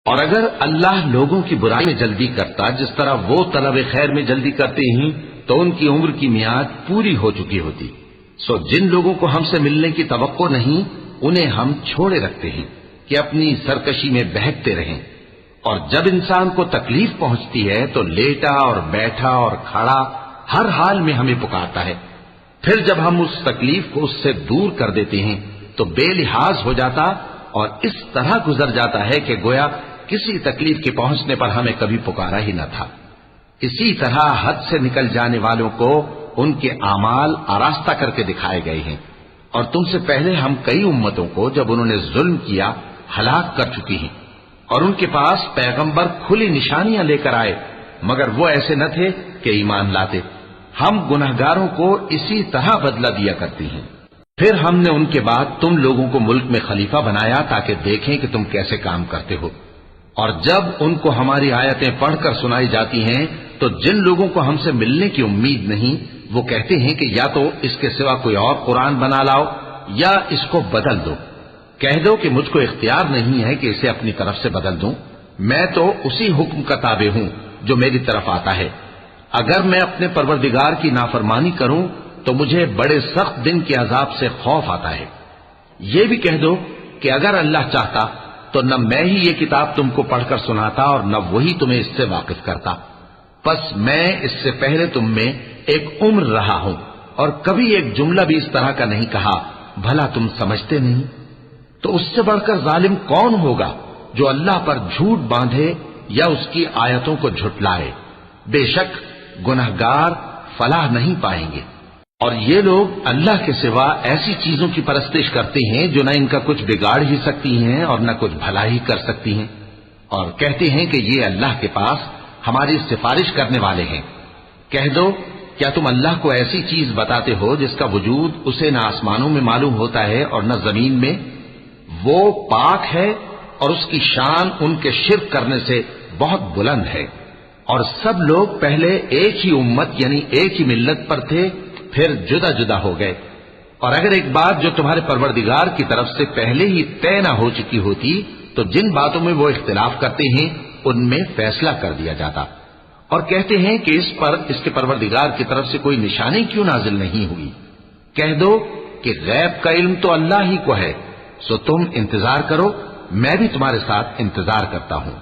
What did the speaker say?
اور اگر اللہ لوگوں کی برائی میں جلدی کرتا جس طرح وہ طلب خیر میں جلدی کرتے ہیں تو ان کی عمر کی میعاد پوری ہو چکی ہوتی. سو جن لوگوں کو ہم سے ملنے کی توقع نہیں انہیں ہم چھوڑے رکھتے ہیں کہ اپنی سرکشی میں بہکتے رہیں. اور جب انسان کو تکلیف پہنچتی ہے تو لیٹا اور بیٹھا اور کھڑا ہر حال میں ہمیں پکارتا ہے. پھر جب ہم اس تکلیف کو اس سے دور کر دیتے ہیں تو بے لحاظ ہو جاتا اور اس طرح گزر جاتا ہے کہ گویا کسی تکلیف کے پہنچنے پر ہمیں کبھی پکارا ہی نہ تھا. اسی طرح حد سے نکل جانے والوں کو ان کے اعمال آراستہ کر کے دکھائے گئے ہیں. اور تم سے پہلے ہم کئی امتوں کو جب انہوں نے ظلم کیا ہلاک کر چکی ہیں اور ان کے پاس پیغمبر کھلی نشانیاں لے کر آئے مگر وہ ایسے نہ تھے کہ ایمان لاتے. ہم گنہگاروں کو اسی طرح بدلہ دیا کرتی ہیں. پھر ہم نے ان کے بعد تم لوگوں کو ملک میں خلیفہ بنایا تاکہ دیکھیں کہ تم کیسے کام کرتے ہو. اور جب ان کو ہماری آیتیں پڑھ کر سنائی جاتی ہیں تو جن لوگوں کو ہم سے ملنے کی امید نہیں وہ کہتے ہیں کہ یا تو اس کے سوا کوئی اور قرآن بنا لاؤ یا اس کو بدل دو. کہہ دو کہ مجھ کو اختیار نہیں ہے کہ اسے اپنی طرف سے بدل دوں. میں تو اسی حکم کا تابع ہوں جو میری طرف آتا ہے. اگر میں اپنے پروردگار کی نافرمانی کروں تو مجھے بڑے سخت دن کے عذاب سے خوف آتا ہے. یہ بھی کہہ دو کہ اگر اللہ چاہتا تو نہ میں ہی یہ کتاب تم کو پڑھ کر سناتا اور نہ وہی تمہیں اس سے واقف کرتا. پس میں اس سے پہلے تم میں ایک عمر رہا ہوں اور کبھی ایک جملہ بھی اس طرح کا نہیں کہا. بھلا تم سمجھتے نہیں؟ تو اس سے بڑھ کر ظالم کون ہوگا جو اللہ پر جھوٹ باندھے یا اس کی آیتوں کو جھٹلائے. بے شک گنہگار فلاح نہیں پائیں گے. اور یہ لوگ اللہ کے سوا ایسی چیزوں کی پرستش کرتے ہیں جو نہ ان کا کچھ بگاڑ ہی سکتی ہیں اور نہ کچھ بھلا ہی کر سکتی ہیں. اور کہتے ہیں کہ یہ اللہ کے پاس ہماری سفارش کرنے والے ہیں. کہہ دو کیا تم اللہ کو ایسی چیز بتاتے ہو جس کا وجود اسے نہ آسمانوں میں معلوم ہوتا ہے اور نہ زمین میں؟ وہ پاک ہے اور اس کی شان ان کے شرک کرنے سے بہت بلند ہے. اور سب لوگ پہلے ایک ہی امت یعنی ایک ہی ملت پر تھے پھر جدا جدا ہو گئے. اور اگر ایک بات جو تمہارے پروردگار کی طرف سے پہلے ہی طے نہ ہو چکی ہوتی تو جن باتوں میں وہ اختلاف کرتے ہیں ان میں فیصلہ کر دیا جاتا. اور کہتے ہیں کہ اس پر اس کے پروردگار کی طرف سے کوئی نشانی کیوں نازل نہیں ہوئی. کہہ دو کہ غیب کا علم تو اللہ ہی کو ہے. سو تم انتظار کرو میں بھی تمہارے ساتھ انتظار کرتا ہوں.